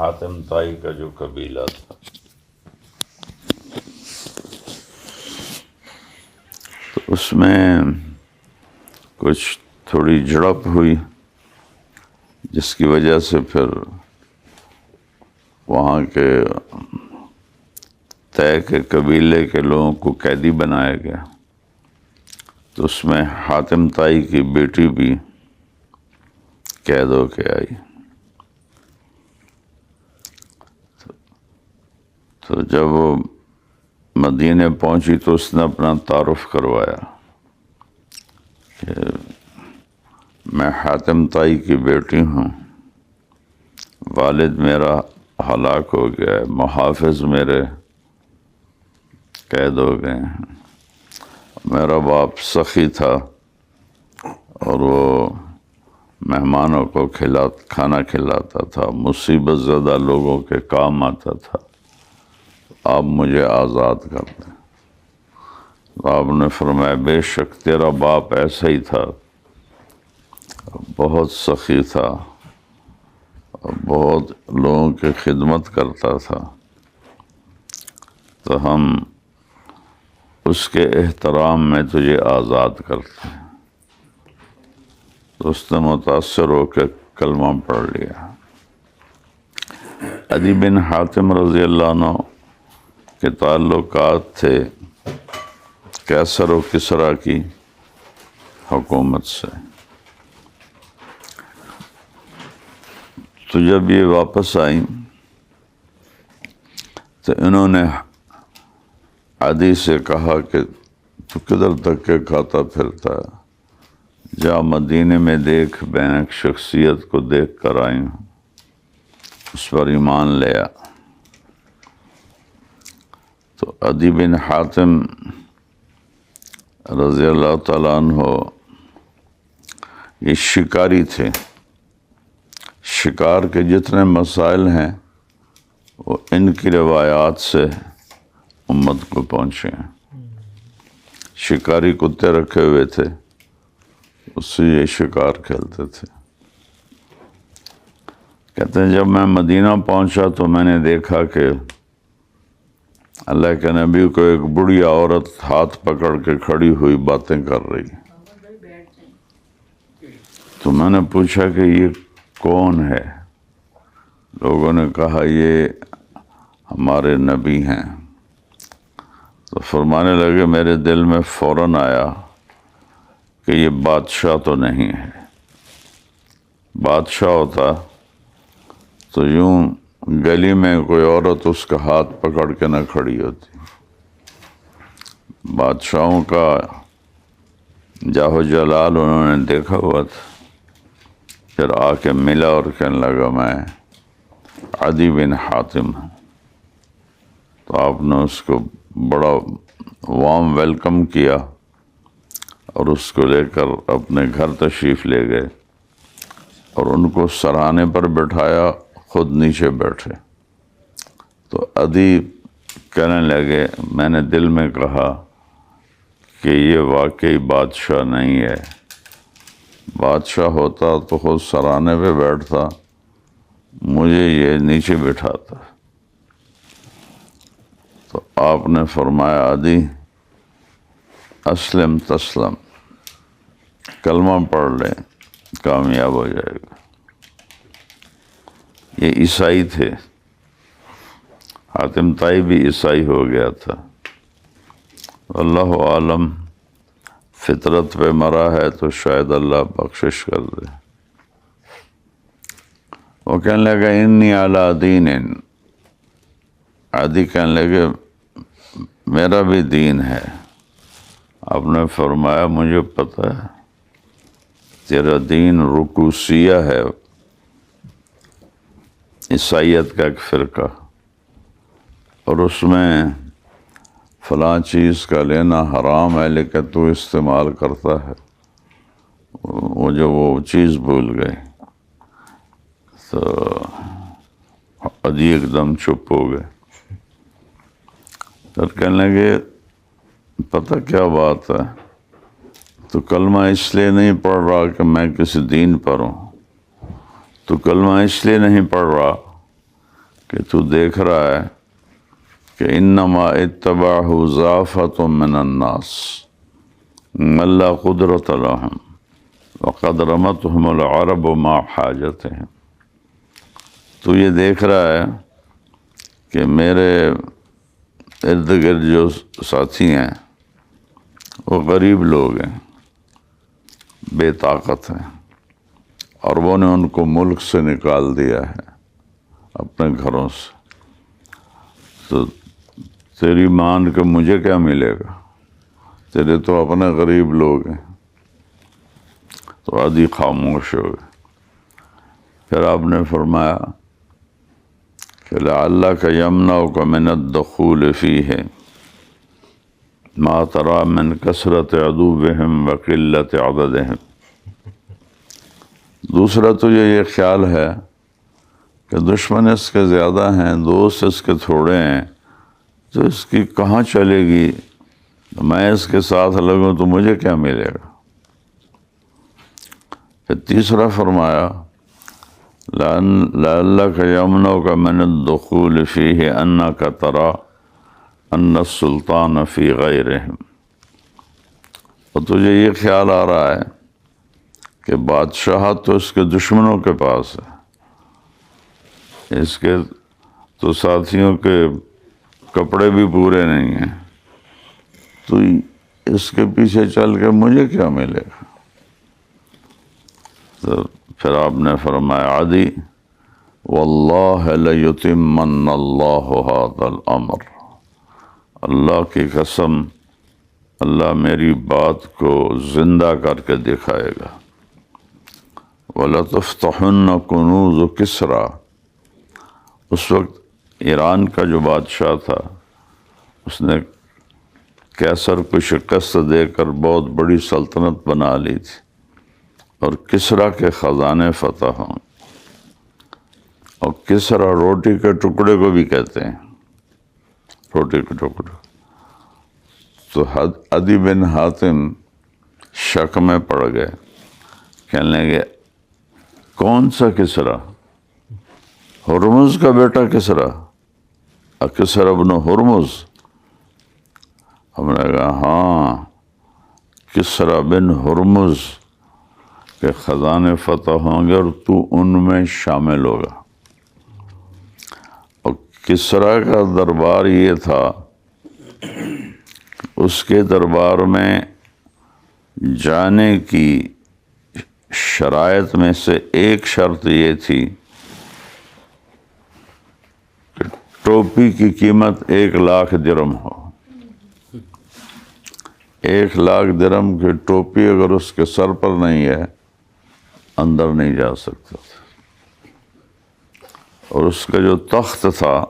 حاتم طائی کا جو قبیلہ تھا، تو اس میں کچھ تھوڑی جھڑپ ہوئی، جس کی وجہ سے پھر وہاں کے طے کے قبیلے کے لوگوں کو قیدی بنایا گیا۔ تو اس میں حاتم طائی کی بیٹی بھی قید ہو کے آئی۔ تو جب وہ مدینے پہنچی تو اس نے اپنا تعارف کروایا کہ میں حاتم طائی کی بیٹی ہوں، والد میرا ہلاک ہو گیا ہے، محافظ میرے قید ہو گئے ہیں، میرا باپ سخی تھا اور وہ مہمانوں کو کھانا کھلاتا تھا، مصیبت زدہ لوگوں کے کام آتا تھا، آپ مجھے آزاد کر دیں۔ آپ نے فرمایا بے شک تیرا باپ ایسا ہی تھا، بہت سخی تھا، بہت لوگوں کی خدمت کرتا تھا، تو ہم اس کے احترام میں تجھے آزاد کرتے ہیں۔ تو اس نے متاثر ہو کے کلمہ پڑھ لیا۔ عدی بن حاتم رضی اللہ عنہ کے تعلقات تھے قیصر و کسریٰ کی حکومت سے۔ تو جب یہ واپس آئیں تو انہوں نے عدی سے کہا کہ تو کدھر دھکے کھاتا پھرتا ہے، جا مدینے میں دیکھ، میں ایک شخصیت کو دیکھ کر آئی ہوں، اس پر ایمان لے آ۔ تو عدی بن حاتم رضی اللہ تعالیٰ عنہ یہ شکاری تھے، شکار کے جتنے مسائل ہیں وہ ان کی روایات سے امت کو پہنچے ہیں۔ شکاری کتے رکھے ہوئے تھے، اس سے یہ شکار کھیلتے تھے۔ کہتے ہیں جب میں مدینہ پہنچا تو میں نے دیکھا کہ اللہ کے نبی کو ایک بڑی عورت ہاتھ پکڑ کے کھڑی ہوئی باتیں کر رہی۔ تو میں نے پوچھا کہ یہ کون ہے؟ لوگوں نے کہا یہ ہمارے نبی ہیں۔ تو فرمانے لگے میرے دل میں فوراً آیا کہ یہ بادشاہ تو نہیں ہے، بادشاہ ہوتا تو یوں گلی میں کوئی عورت اس کا ہاتھ پکڑ کے نہ کھڑی ہوتی۔ بادشاہوں کا جاہو جلال انہوں نے دیکھا ہوا تھا۔ پھر آ کے ملا اور کہنے لگا میں عدی بن حاتم ہوں۔ تو آپ نے اس کو بڑا وارم ویلکم کیا اور اس کو لے کر اپنے گھر تشریف لے گئے اور ان کو سراہانے پر بٹھایا، خود نیچے بیٹھے۔ تو عدی کہنے لگے میں نے دل میں کہا کہ یہ واقعی بادشاہ نہیں ہے، بادشاہ ہوتا تو خود سراہانے پہ بیٹھتا، مجھے یہ نیچے بٹھاتا۔ تو آپ نے فرمایا عدی اسلم تسلم، کلمہ پڑھ لیں کامیاب ہو جائے گا۔ یہ عیسائی تھے، حاتم طائی بھی عیسائی ہو گیا تھا۔ اللہ عالم فطرت پہ مرا ہے تو شاید اللہ بخشش کر دے۔ وہ کہنے لگا انی علی دین، عدی کہنے لگے میرا بھی دین ہے۔ آپ نے فرمایا مجھے پتہ ہے تیرا دین رکوسیہ ہے، عیسائیت کا ایک فرقہ، اور اس میں فلاں چیز کا لینا حرام ہے لیکن تو استعمال کرتا ہے۔ وہ چیز بھول گئے تو عدی ایک دم چپ ہو گئے۔ پھر کہنے لگے پتہ کیا بات ہے، تو کلمہ اس لیے نہیں پڑھ رہا کہ میں کسی دین پر ہوں، تو کلمہ اس لیے نہیں پڑھ رہا کہ تو دیکھ رہا ہے کہ انما اتبعہ ضعفۃ من الناس من لا قدرۃ لہم وقد رمتہم العرب مع حاجتہم. تو یہ دیکھ رہا ہے کہ میرے ارد گرد جو ساتھی ہیں وہ غریب لوگ ہیں، بے طاقت ہیں، عربوں نے ان کو ملک سے نکال دیا ہے، اپنے گھروں سے. تو تیری مان کے مجھے کیا ملے گا، تیرے تو اپنے غریب لوگ ہیں. تو عدی خاموش ہو گئے. پھر آپ نے فرمایا کہ لعلک یمنعک من الدخول فیہ ما تری من کثرت عدوہم وقلت عددہم. دوسرا تجھے یہ خیال ہے کہ دشمن اس کے زیادہ ہیں، دوست اس کے تھوڑے ہیں، تو اس کی کہاں چلے گی، میں اس کے ساتھ لگوں تو مجھے کیا ملے گا. پھر تیسرا فرمایا لعلک یمنعک من الدخول فیہ انک تری ان السلطان فی غیرہم. اور تجھے یہ خیال آ رہا ہے کہ بادشاہت تو اس کے دشمنوں کے پاس ہے، اس کے تو ساتھیوں کے کپڑے بھی پورے نہیں ہیں، تو اس کے پیچھے چل کے مجھے کیا ملے گا. تو پھر آپ نے فرمایا عدی واللہ لیتمن اللہ ھذا الامر، اللہ کی قسم اللہ میری بات کو زندہ کر کے دکھائے گا. وَلَتُفْتَحُنَّ كُنُوزُ کسریٰ، اس وقت ایران کا جو بادشاہ تھا اس نے قیصر کو شکست دے کر بہت بڑی سلطنت بنا لی تھی، اور کسریٰ کے خزانے فتح ہوں. اور کسریٰ روٹی کے ٹکڑے کو بھی کہتے ہیں، روٹی کے ٹکڑے. تو عدی بن حاتم شک میں پڑ گئے، کہنے لگے کون سا کسریٰ، ہرمز کا بیٹا کسریٰ، کسریٰ ابن ہرمز. ہم نے کہا ہاں، کسریٰ بن ہرمز کے خزانے فتح ہوں گے اور تو ان میں شامل ہوگا. اور کسریٰ کا دربار یہ تھا، اس کے دربار میں جانے کی شرائط میں سے ایک شرط یہ تھی کہ ٹوپی کی قیمت 1,00,000 درہم ہو. 1,00,000 درہم کی ٹوپی اگر اس کے سر پر نہیں ہے اندر نہیں جا سکتا تھا. اور اس کا جو تخت تھا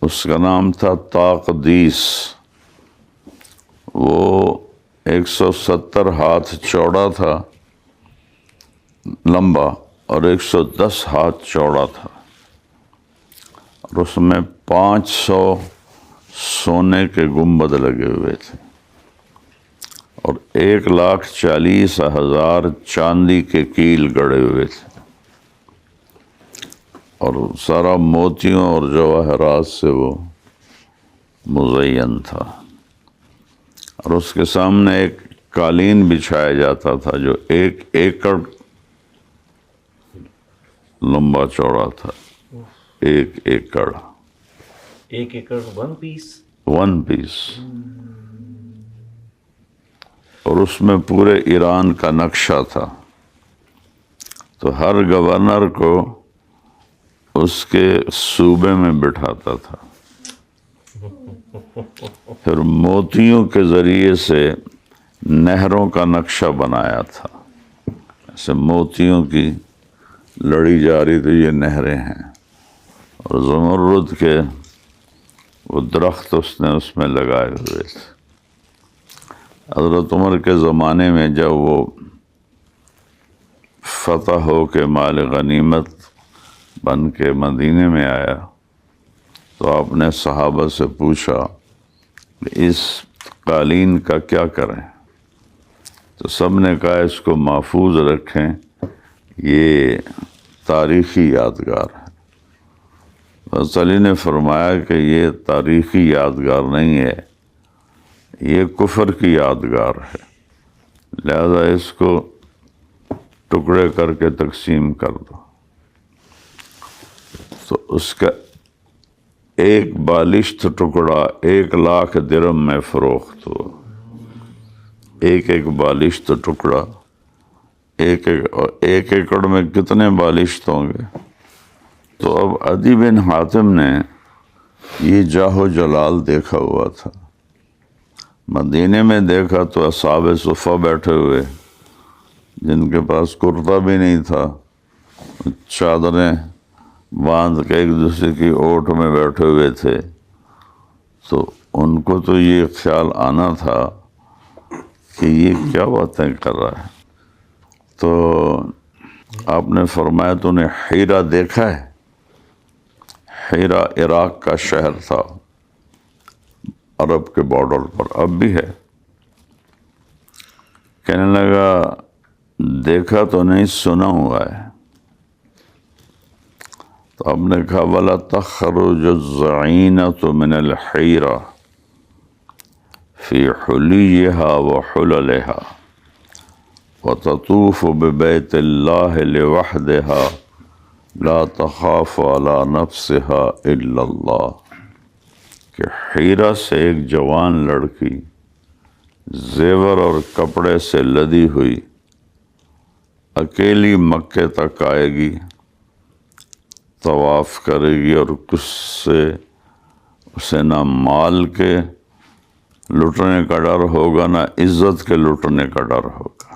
اس کا نام تھا تاقدیس، وہ 170 ہاتھ چوڑا تھا لمبا اور 110 ہاتھ چوڑا تھا، اور اس میں 500 سونے کے گنبد لگے ہوئے تھے اور 1,40,000 چاندی کے کیل گڑے ہوئے تھے، اور سارا موتیوں اور جواہرات سے وہ مزین تھا. اور اس کے سامنے ایک قالین بچھایا جاتا تھا جو 1 ایکڑ لمبا چوڑا تھا. 1 ایکڑ، 1 ایکڑ 1 پیس. اور اس میں پورے ایران کا نقشہ تھا. تو ہر گورنر کو اس کے صوبے میں بٹھاتا تھا. پھر موتیوں کے ذریعے سے نہروں کا نقشہ بنایا تھا، ایسے موتیوں کی لڑی جا رہی تو یہ نہریں ہیں. اور زمرد کے وہ درخت اس نے اس میں لگائے ہوئے تھے. حضرت عمر کے زمانے میں جب وہ فتح ہو کے مال غنیمت بن کے مدینے میں آیا تو آپ نے صحابہ سے پوچھا کہ اس قالین کا کیا کریں؟ تو سب نے کہا اس کو محفوظ رکھیں، یہ تاریخی یادگار ہے. حضرت علی نے فرمایا کہ یہ تاریخی یادگار نہیں ہے، یہ کفر کی یادگار ہے، لہذا اس کو ٹکڑے کر کے تقسیم کر دو۔ تو اس کا ایک بالشت ٹکڑا 1,00,000 درہم میں فروخت ہوا، ایک بالشت ٹکڑا، ایک ایکڑ میں کتنے بالشت ہوں گے؟ تو اب عدی بن حاتم نے یہ جاہ و جلال دیکھا ہوا تھا، مدینے میں دیکھا تو اصحاب صفہ بیٹھے ہوئے جن کے پاس کرتا بھی نہیں تھا، چادریں باندھ کے ایک دوسرے کی اوٹ میں بیٹھے ہوئے تھے، تو ان کو تو یہ خیال آنا تھا کہ یہ کیا باتیں کر رہا ہے۔ تو آپ نے فرمایا تو نے حیرہ دیکھا ہے؟ حیرہ عراق کا شہر تھا، عرب کے بارڈر پر، اب بھی ہے۔ کہنے لگا دیکھا تو نہیں، سنا ہوا ہے۔ تو آپ نے کہا وَلَا تَخْرُجُ الزَّعِينَةُ مِنَ الْحِيرَةِ فِي حُلِيِّهَا وَحُلَلِهَا وَتَطُوفُ بِبَيْتِ اللَّهِ لِوَحْدِهَا لا تخاف علی نفسها الا اللہ، کہ حیرہ سے ایک جوان لڑکی زیور اور کپڑے سے لدی ہوئی اکیلی مکے تک آئے گی، طواف کرے گی، اور کچھ سے اسے نہ مال کے لٹنے کا ڈر ہوگا نہ عزت کے لٹنے کا ڈر ہوگا۔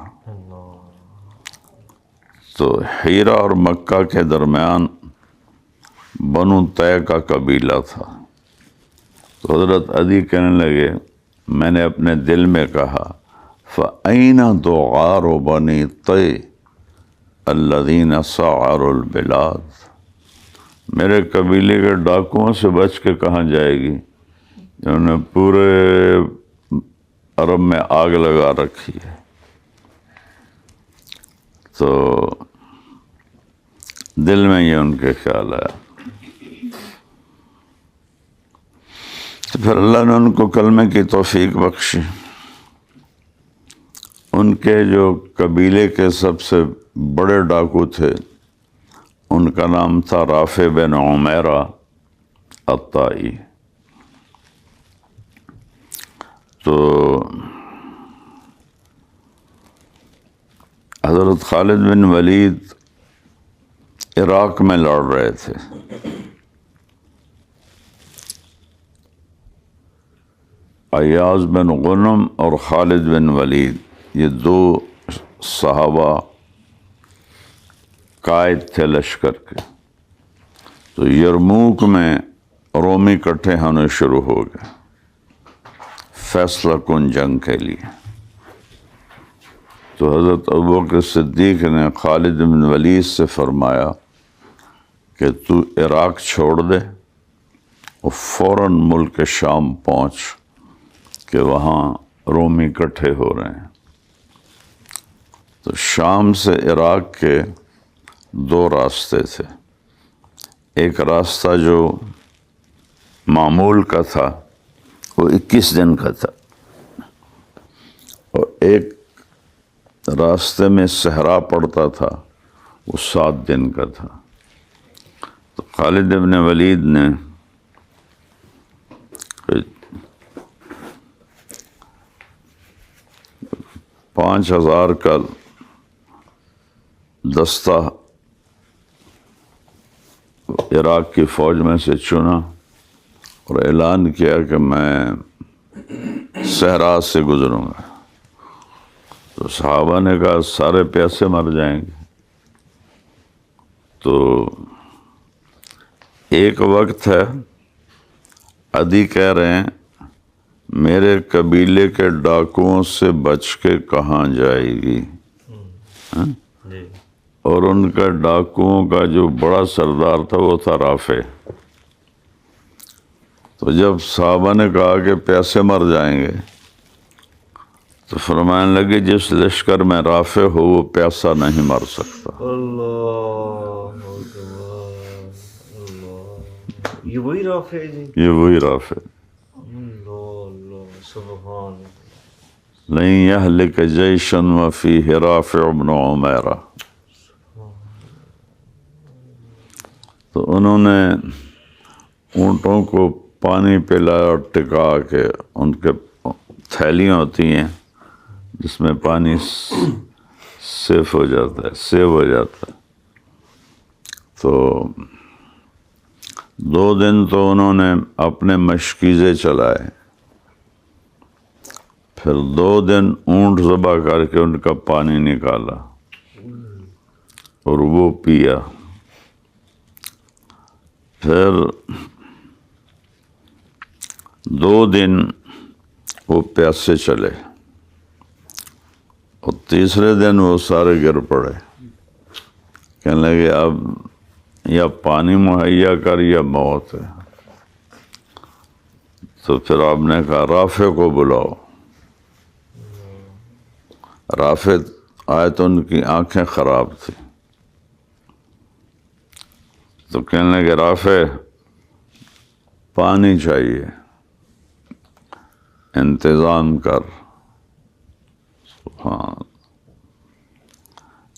تو حیرہ اور مکہ کے درمیان بنو طے کا قبیلہ تھا۔ تو حضرت عدی کہنے لگے میں نے اپنے دل میں کہا فَأَيْنَ دُعَارُ بَنِي طَيْ الَّذِينَ سَعَرُوا الْبِلَادِ، میرے قبیلے کے ڈاکوؤں سے بچ کے کہاں جائے گی جنہوں نے پورے عرب میں آگ لگا رکھی ہے۔ تو دل میں یہ ان کے خیال آیا، تو پھر اللہ نے ان کو کلمے کی توفیق بخشی۔ ان کے جو قبیلے کے سب سے بڑے ڈاکو تھے ان کا نام تھا رافع بن عمیرہ الطائی۔ تو حضرت خالد بن ولید عراق میں لڑ رہے تھے، ایاز بن غنم اور خالد بن ولید یہ دو صحابہ قائد تھے لشکر کے۔ تو یرموک میں رومی اکٹھے ہونے شروع ہو گئے فیصلہ کن جنگ کے لیے۔ تو حضرت ابوبکر صدیق نے خالد بن ولید سے فرمایا کہ تو عراق چھوڑ دے اور فوراً ملک شام پہنچ کہ وہاں رومی اکٹھے ہو رہے ہیں۔ تو شام سے عراق کے دو راستے تھے، ایک راستہ جو معمول کا تھا وہ 21 دن کا تھا، اور ایک راستے میں صحرا پڑتا تھا وہ 7 دن کا تھا۔ تو خالد بن ولید نے 5,000 کا دستہ عراق کی فوج میں سے چنا اور اعلان کیا کہ میں صحرا سے گزروں گا۔ تو صحابہ نے کہا سارے پیاسے مر جائیں گے۔ تو ایک وقت ہے عدی کہہ رہے ہیں میرے قبیلے کے ڈاکوؤں سے بچ کے کہاں جائے گی، اور ان کا ڈاکوؤں کا جو بڑا سردار تھا وہ تھا رافع۔ تو جب صحابہ نے کہا کہ پیاسے مر جائیں گے تو فرمانے لگے جس لشکر میں رافع ہو وہ پیاسا نہیں مر سکتا۔ یہ وہی رافع ہے جی؟ یہ وہی رافع. اللہ سبحان. لن یہلک جیشا وفیہ رافع بن عمیرہ. تو انہوں نے اونٹوں کو پانی پلایا اور ٹکا کے، ان کے تھیلیاں ہوتی ہیں جس میں پانی سیف ہو جاتا ہے، سیو ہو جاتا ہے. تو 2 دن تو انہوں نے اپنے مشکیزے چلائے، پھر 2 دن اونٹ ذبح کر کے ان کا پانی نکالا اور وہ پیا. پھر 2 دن وہ پیاسے چلے اور تیسرے دن وہ سارے گر پڑے. کہنے لگے اب یا پانی مہیا کر یا موت ہے. تو پھر آپ نے کہا رافع کو بلاؤ. رافع آئے تو ان کی آنکھیں خراب تھی. تو کہنے لگے رافع پانی چاہیے، انتظام کر. ہاں،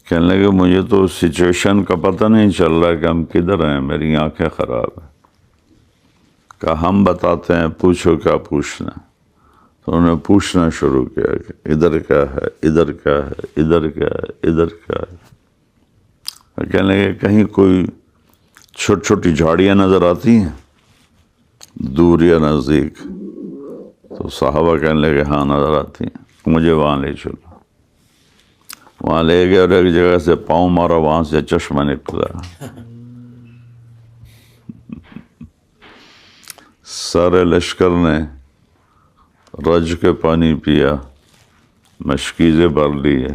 کہنے لگے مجھے تو سچویشن کا پتہ نہیں چل رہا کہ ہم کدھر ہیں، میری آنکھیں خراب ہیں. کہا ہم بتاتے ہیں، پوچھو کیا پوچھنا. تو انہوں نے پوچھنا شروع کیا کہ ادھر کیا ہے، ادھر کیا ہے، ادھر کیا ہے، ادھر کیا ہے. کہنے لگے کہیں کوئی چھوٹی چھوٹی جھاڑیاں نظر آتی ہیں دور یا نزدیک. تو صحابہ کہنے لگے ہاں نظر آتی ہیں، مجھے وہاں لے چلو. وہاں لے گئے اور ایک جگہ سے پاؤں مارا، وہاں سے چشمہ نکلا. سارے لشکر نے رج کے پانی پیا، مشکیزیں بھر لیے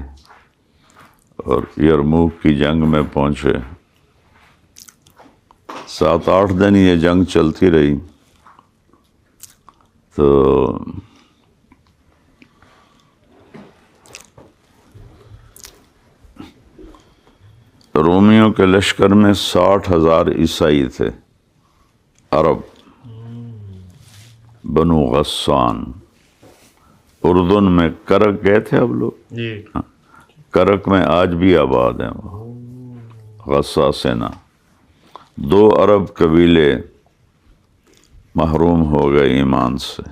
اور یرموک کی جنگ میں پہنچے. 7-8 دن یہ جنگ چلتی رہی. تو رومیوں کے لشکر میں 60,000 عیسائی تھے، عرب، بنو غسان. اردن میں کرک گئے تھے اب لوگ، جی. کرک میں آج بھی آباد ہیں وہ غساسینہ. 2 عرب قبیلے محروم ہو گئے ایمان سے،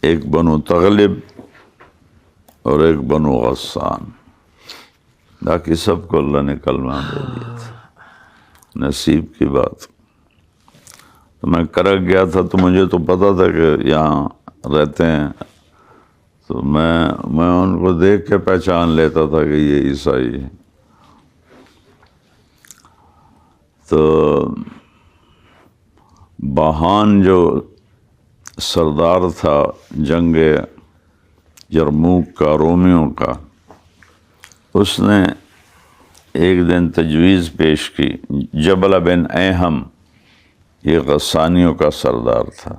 ایک بنو تغلب اور ایک بنو غسان. باقی سب کو اللہ نے کلمہ دے دیا تھا، نصیب کی بات. تو میں کرک گیا تھا تو مجھے تو پتا تھا کہ یہاں رہتے ہیں. تو میں ان کو دیکھ کے پہچان لیتا تھا کہ یہ عیسائی ہے. تو بہان جو سردار تھا جنگ یرموک کا رومیوں کا، اس نے ایک دن تجویز پیش کی. جبل بن ایہم یہ غسانیوں کا سردار تھا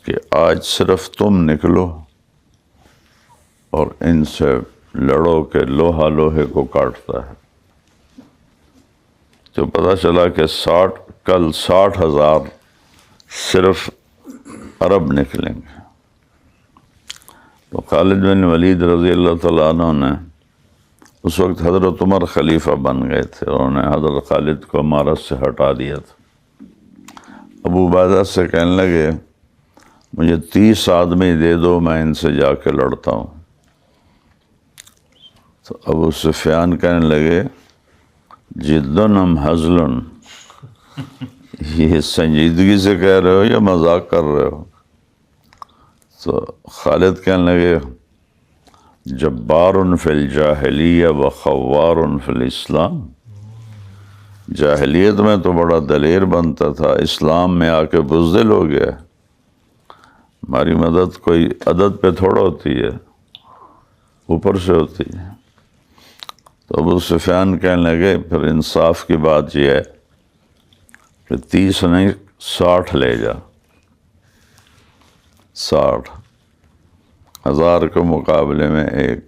کہ آج صرف تم نکلو اور ان سے لڑو کہ لوہا لوہے کو کاٹتا ہے. تو پتہ چلا کہ کل 60,000 صرف عرب نکلیں گے. تو خالد بن ولید رضی اللہ تعالیٰ عنہ نے، اس وقت حضرت عمر خلیفہ بن گئے تھے، انہوں نے حضرت خالد کو امارت سے ہٹا دیا تھا. ابو عبیدہ سے کہنے لگے مجھے 30 آدمی دے دو، میں ان سے جا کے لڑتا ہوں. تو ابو سفیان کہنے لگے جدن ام حزلن، یہ سنجیدگی سے کہہ رہے ہو یا مذاق کر رہے ہو؟ تو خالد کہنے لگے جبار فی الجاہلیہ و خوار فی الاسلام. جاہلیت میں تو بڑا دلیر بنتا تھا، اسلام میں آ کے بزدل ہو گیا. ہماری مدد کوئی عدد پہ تھوڑا ہوتی ہے، اوپر سے ہوتی ہے. تو ابو سفیان کہنے لگے پھر انصاف کی بات یہ ہے کہ 30 نہیں 60 لے جا. 60,000 کے مقابلے میں ایک.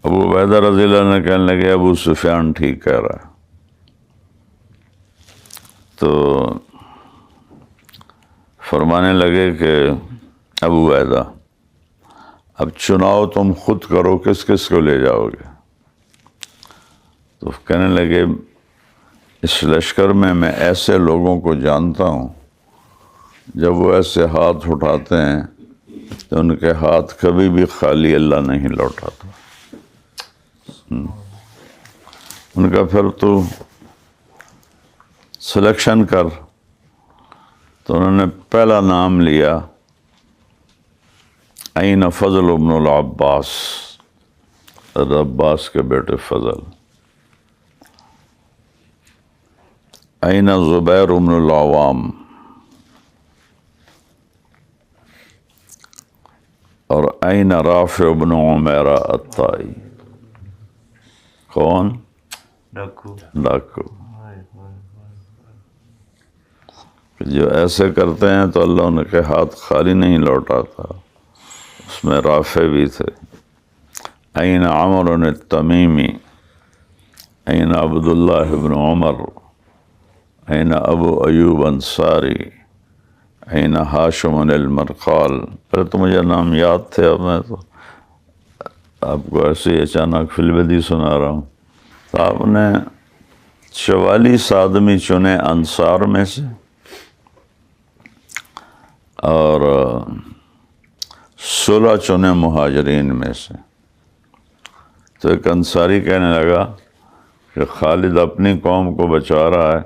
ابو عبیدہ رضی اللہ عنہ کہنے لگے ابو سفیان ٹھیک کہہ رہا ہے. تو فرمانے لگے کہ ابو عبیدہ اب چناؤ تم خود کرو کس کس کو لے جاؤ گے. تو کہنے لگے اس لشکر میں ایسے لوگوں کو جانتا ہوں جب وہ ایسے ہاتھ اٹھاتے ہیں تو ان کے ہاتھ کبھی بھی خالی اللہ نہیں لوٹاتا. ان کا پھر تو سلیکشن کر. تو انہوں نے پہلا نام لیا این فضل ابن العباس، عباس کے بیٹے فضل. این زبیر ابن العوام، اور این رافع ابن عمیرہ الطائی. کون؟ ڈاکو. ڈاکو. جو ایسے کرتے ہیں تو اللہ ان کے ہاتھ خالی نہیں لوٹاتا. اس میں رافع بھی تھے. این عمر التمیمی، این عبداللہ ابن عمر، این ابو ایوب انصاری، این ہاشم المرقال. پہلے تو مجھے نام یاد تھے، اب میں تو آپ کو ایسے ہی اچانک فی البدی سنا رہا ہوں. تو آپ نے 44 آدمی چنے انصار میں سے اور 16 چنے مہاجرین میں سے. تو ایک انصاری کہنے لگا کہ خالد اپنی قوم کو بچا رہا ہے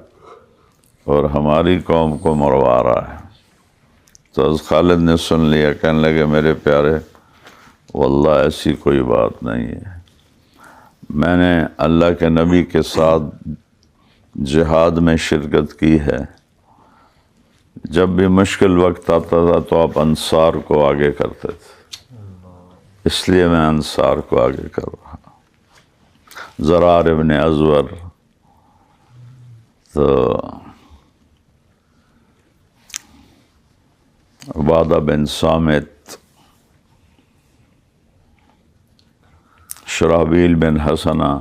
اور ہماری قوم کو مروا رہا ہے. تو حضرت خالد نے سن لیا، کہنے لگے میرے پیارے واللہ ایسی کوئی بات نہیں ہے. میں نے اللہ کے نبی کے ساتھ جہاد میں شرکت کی ہے. جب بھی مشکل وقت آتا تھا تو آپ انصار کو آگے کرتے تھے، اس لیے میں انصار کو آگے کر رہا ہوں. زرار ابن ازور، تو عبادہ بن صامت، شرحبیل بن حسنہ،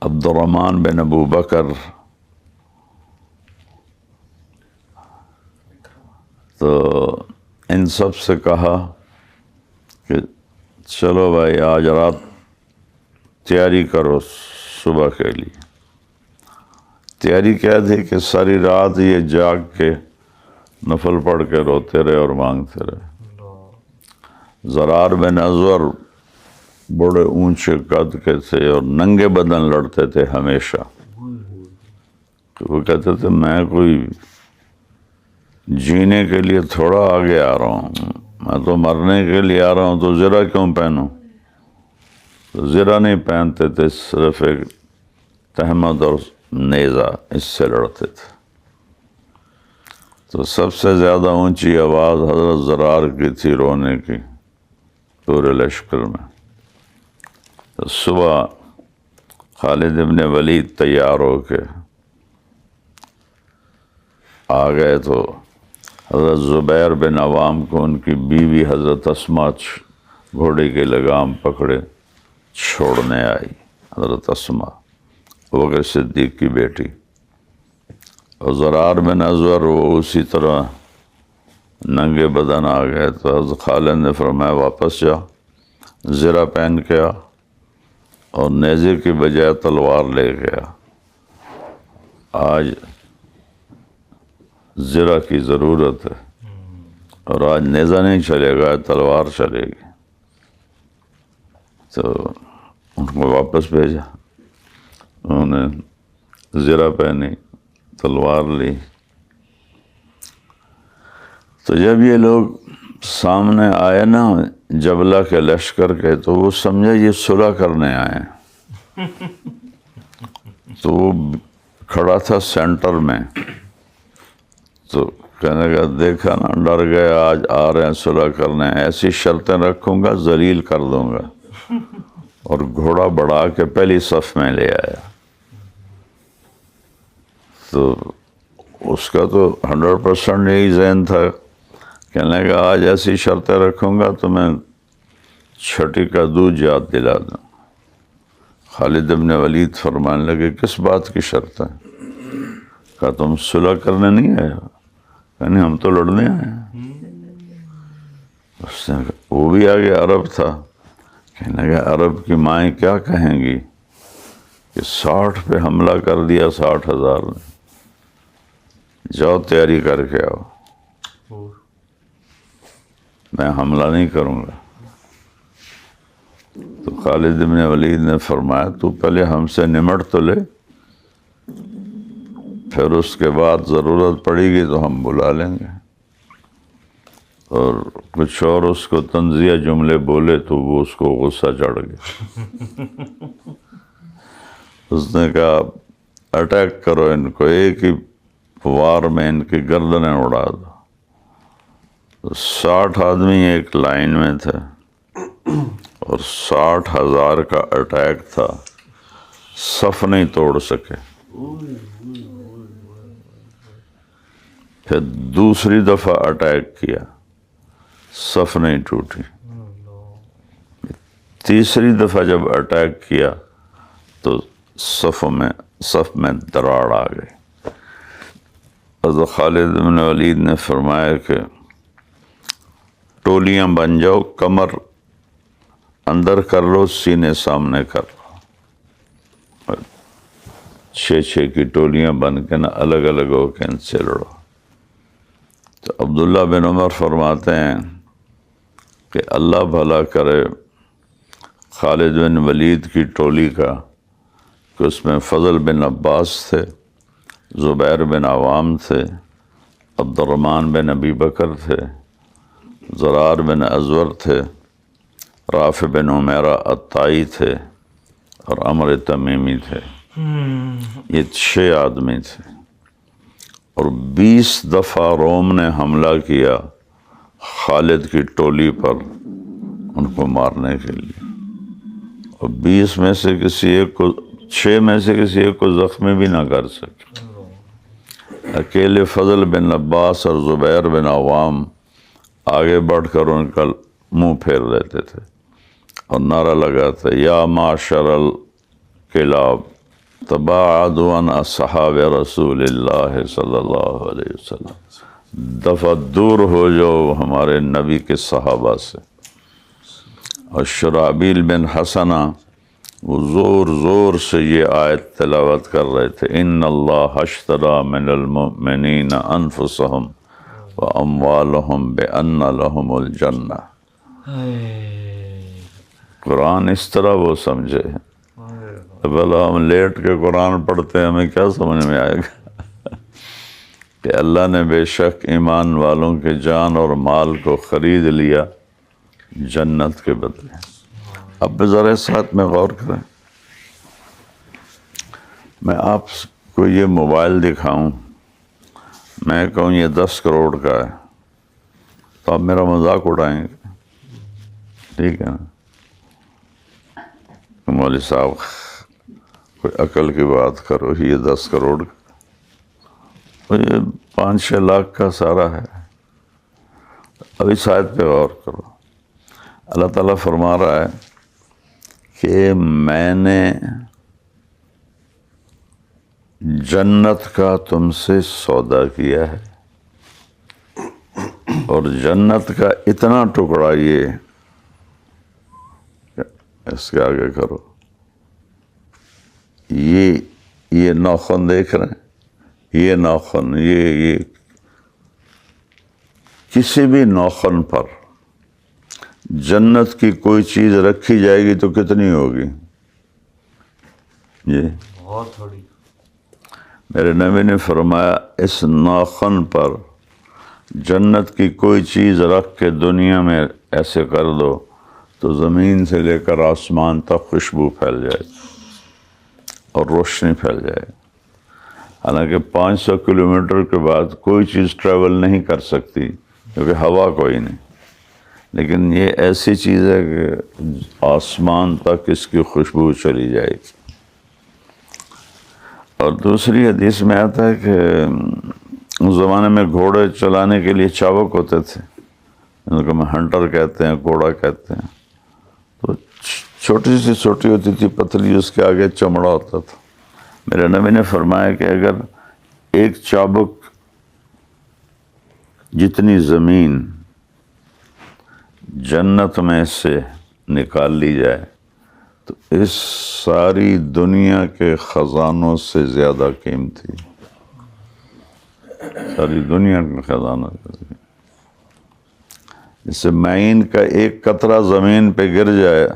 عبد الرحمن بن ابو بکر. تو ان سب سے کہا کہ چلو بھائی آج رات تیاری کرو صبح کے لیے. تیاری کیا تھی کہ ساری رات یہ جاگ کے نفل پڑھ کے روتے رہے اور مانگتے رہے. زرار بن ازور بڑے اونچے قد کے تھے اور ننگے بدن لڑتے تھے ہمیشہ. وہ کہتے تھے میں کوئی جینے کے لیے تھوڑا آگے آ رہا ہوں، میں تو مرنے کے لیے آ رہا ہوں، تو زرہ کیوں پہنوں؟ تو زرہ نہیں پہنتے تھے، صرف ایک تہمت اور نیزہ، اس سے لڑتے تھے. تو سب سے زیادہ اونچی آواز حضرت زرار کی تھی رونے کی پورے لشکر میں. تو صبح خالد ابن ولید تیار ہو کے آ گئے تو حضرت زبیر بن عوام کو ان کی بیوی حضرت اسماء گھوڑے کی لگام پکڑے چھوڑنے آئی. حضرت اسماء بکر صدیق کی بیٹی. اور زرار بن ازور وہ اسی طرح ننگے بدن آ گئے. تو حضرت خالد نے فرمایا واپس جا، زرہ پہن کے آ، اور نیزے کی بجائے تلوار لے گیا. آج زرہ کی ضرورت ہے اور آج نیزہ نہیں چلے گا، تلوار چلے گی. تو ان کو واپس بھیجا. انہوں نے زرہ پہنی، تلوار لی. تو جب یہ لوگ سامنے آئے نا جبلہ کے لشکر کے، تو وہ سمجھے یہ صلح کرنے آئے ہیں. تو وہ کھڑا تھا سینٹر میں. تو کہنے کا دیکھا نا، ڈر گئے، آج آ رہے ہیں صلح کرنے، ایسی شرطیں رکھوں گا ذلیل کر دوں گا. اور گھوڑا بڑھا کے پہلی صف میں لے آیا. تو اس کا تو 100% یہی ذہن تھا، کہنے کا آج ایسی شرطیں رکھوں گا تو میں چھٹی کا دودھ یاد دلا دوں. خالد بن ولید فرمانے لگے کس بات کی شرط ہے؟ کہا تم صلح کرنے نہیں آئے ہو؟ کہا نہیں ہم تو لڑنے آئے ہیں۔ اس نے کہا وہ بھی آگے عرب تھا، کہنے لگا عرب کی مائیں کیا کہیں گی کہ 60 پہ حملہ کر دیا 60,000 نے، جاؤ تیاری کر کے آؤ، میں حملہ نہیں کروں گا۔ تو خالد بن ولید نے فرمایا تو پہلے ہم سے نمٹ تو لے، پھر اس کے بعد ضرورت پڑے گی تو ہم بلا لیں گے۔ اور کچھ اور اس کو طنزیہ جملے بولے تو وہ اس کو غصہ چڑھ گیا۔ اس نے کہا اٹیک کرو ان کو، ایک ہی وار میں ان کی گردنیں اڑا دو۔ 60 آدمی ایک لائن میں تھے اور 60,000 کا اٹیک تھا، صف نہیں توڑ سکے۔ پھر دوسری دفعہ اٹیک کیا، صف نہیں ٹوٹی۔ تیسری دفعہ جب اٹیک کیا تو صف میں دراڑ آ گئی۔ حضرت خالد بن ولید نے فرمایا کہ ٹولیاں بن جاؤ، کمر اندر کر لو، سینے سامنے کر لو، 6 کی ٹولیاں بن کے نا الگ الگ ہو کے ان سے لڑو۔ تو عبداللہ بن عمر فرماتے ہیں کہ اللہ بھلا کرے خالد بن ولید کی ٹولی کا، کہ اس میں فضل بن عباس تھے، زبیر بن عوام تھے، عبد الرحمن بن ابی بکر تھے، زرار بن ازور تھے، رافع بن عمیرہ الطائی تھے، اور عمر تمیمی تھے۔ یہ 6 آدمی تھے، اور 20 دفعہ روم نے حملہ کیا خالد کی ٹولی پر ان کو مارنے کے لیے، اور 20 میں سے کسی ایک کو، 6 میں سے کسی ایک کو زخمی بھی نہ کر سکے۔ اکیلے فضل بن عباس اور زبیر بن عوام آگے بڑھ کر ان کا منہ پھیر دیتے تھے اور نعرہ لگاتے یا معاشر الکلاب تباعدوا عن اصحاب رسول اللہ صلی اللہ علیہ وسلم، دفعہ دور ہو جاؤ ہمارے نبی کے صحابہ سے۔ اور شرابیل بن حسنہ وہ زور زور سے یہ آیت تلاوت کر رہے تھے، ان اللہ اشتری من المؤمنین انفسهم واموالهم بان لهم الجنہ۔ قرآن اس طرح وہ سمجھے، بھلا ہم لیٹ کے قرآن پڑھتے ہیں ہمیں کیا سمجھ میں آئے گا کہ اللہ نے بے شک ایمان والوں کے جان اور مال کو خرید لیا جنت کے بدلے۔ اب ذرا ساتھ میں غور کریں، میں آپ کو یہ موبائل دکھاؤں، میں کہوں یہ 10 کروڑ کا ہے تو آپ میرا مذاق اڑائیں گے، ٹھیک ہے نا؟ مولوی صاحب کوئی عقل کی بات کرو، یہ 10 کروڑ کا، یہ 5-6 لاکھ کا سارا ہے۔ ابھی شاید پہ غور کرو، اللہ تعالیٰ فرما رہا ہے کہ میں نے جنت کا تم سے سودا کیا ہے، اور جنت کا اتنا ٹکڑا، یہ اس کے آگے کرو، یہ ناخن دیکھ رہے ہیں، یہ ناخن، یہ کسی بھی ناخن پر جنت کی کوئی چیز رکھی جائے گی تو کتنی ہوگی؟ جی بہت تھوڑی۔ میرے نبی نے فرمایا اس ناخن پر جنت کی کوئی چیز رکھ کے دنیا میں ایسے کر دو تو زمین سے لے کر آسمان تک خوشبو پھیل جائے اور روشنی پھیل جائے۔ حالانکہ 500 کلومیٹر کے بعد کوئی چیز ٹریول نہیں کر سکتی کیونکہ ہوا کوئی نہیں، لیکن یہ ایسی چیز ہے کہ آسمان تک اس کی خوشبو چلی جائے گی۔ اور دوسری حدیث میں آتا ہے کہ اس زمانے میں گھوڑے چلانے کے لیے چابک ہوتے تھے، ان کو ہم ہنٹر کہتے ہیں، گھوڑا کہتے ہیں، تو چھوٹی سی چھوٹی ہوتی تھی، پتلی، اس کے آگے چمڑا ہوتا تھا۔ میرے نبی نے فرمایا کہ اگر ایک چابک جتنی زمین جنت میں سے نکال لی جائے تو اس ساری دنیا کے خزانوں سے زیادہ قیمتی، ساری دنیا کے خزانوں سے۔ جس سے معین کا ایک قطرہ زمین پہ گر جائے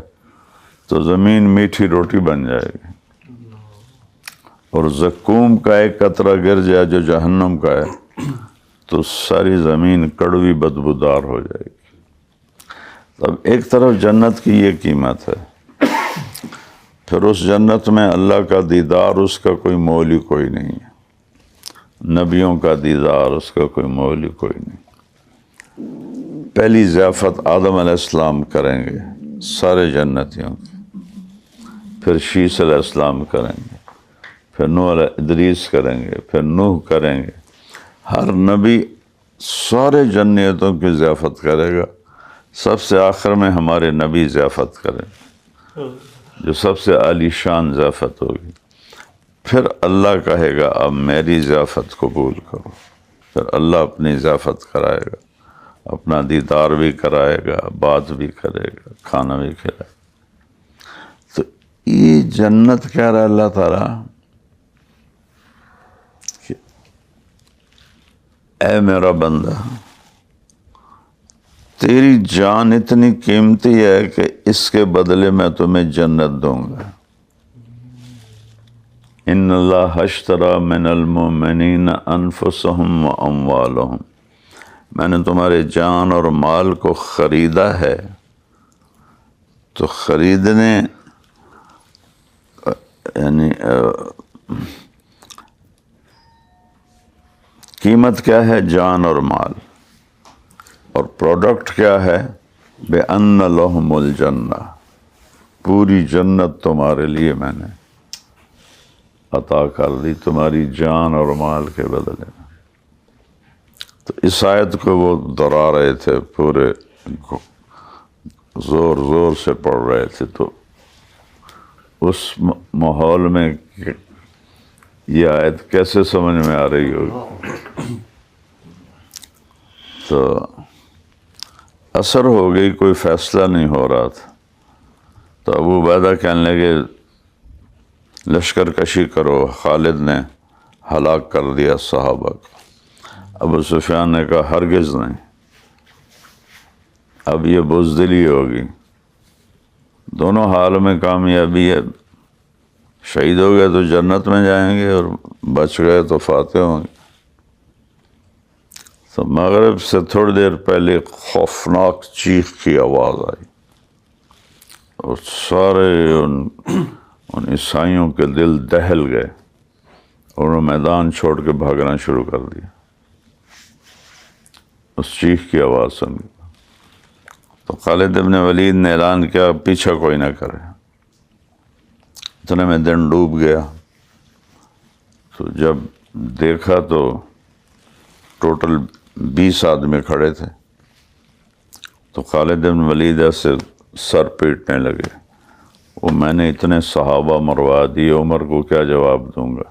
تو زمین میٹھی روٹی بن جائے گی، اور زقوم کا ایک قطرہ گر جائے جو جہنم کا ہے تو ساری زمین کڑوی بدبودار ہو جائے گی۔ اب ایک طرف جنت کی یہ قیمت ہے، پھر اس جنت میں اللہ کا دیدار، اس کا کوئی مول ہی کوئی نہیں ہے، نبیوں کا دیدار، اس کا کوئی مول ہی کوئی نہیں۔ پہلی ضیافت آدم علیہ السلام کریں گے سارے جنتیوں کی، پھر شیس علیہ السلام کریں گے، پھر نوح علیہ ادریس کریں گے، پھر نوح کریں گے۔ ہر نبی سارے جنتوں کی ضیافت کرے گا، سب سے آخر میں ہمارے نبی ضیافت کریں جو سب سے عالی شان ضیافت ہوگی۔ پھر اللہ کہے گا اب میری ضیافت قبول کرو، پھر اللہ اپنی ضیافت کرائے گا، اپنا دیدار بھی کرائے گا، بات بھی کرے گا، کھانا بھی کھلائے گا۔ تو یہ جنت کہہ رہا ہے اللہ تعالیٰ کہ اے میرا بندہ، تیری جان اتنی قیمتی ہے کہ اس کے بدلے میں تمہیں جنت دوں گا۔ ان اللہ اشتری من المؤمنین انفسهم واموالهم، میں نے تمہارے جان اور مال کو خریدا ہے۔ تو خریدنے یعنی قیمت کیا ہے؟ جان اور مال، اور پروڈکٹ کیا ہے؟ بِأَنَّ لَهُمُ الْجَنَّةَ، پوری جنت تمہارے لیے میں نے عطا کر دی تمہاری جان اور مال کے بدلے میں۔ تو اس آیت کو وہ دہرا رہے تھے، پورے زور زور سے پڑھ رہے تھے۔ تو اس ماحول میں یہ آیت کیسے سمجھ میں آ رہی ہوگی؟ تو اثر ہو گئی، کوئی فیصلہ نہیں ہو رہا تھا۔ تو ابو عبیدہ کہنے لگے لشکر کشی کرو، خالد نے ہلاک کر دیا صحابہ کو۔ ابو سفیان نے کہا ہرگز نہیں، اب یہ بزدلی ہوگی، دونوں حال میں کامیابی ہے، شہید ہو گئے تو جنت میں جائیں گے اور بچ گئے تو فاتح ہوں گے۔ تو مغرب سے تھوڑی دیر پہلے خوفناک چیخ کی آواز آئی، اور سارے ان عیسائیوں کے دل دہل گئے، اور انہوں نے میدان چھوڑ کے بھاگنا شروع کر دیا اس چیخ کی آواز سن کے۔ تو خالد ابن ولید نے اعلان کیا پیچھا کوئی نہ کرے۔ اتنے میں دن ڈوب گیا۔ تو جب دیکھا تو ٹوٹل 20 آدمی کھڑے تھے۔ تو خالد بن ولید سے سر پیٹنے لگے، وہ میں نے اتنے صحابہ مروا دیے، عمر کو کیا جواب دوں گا؟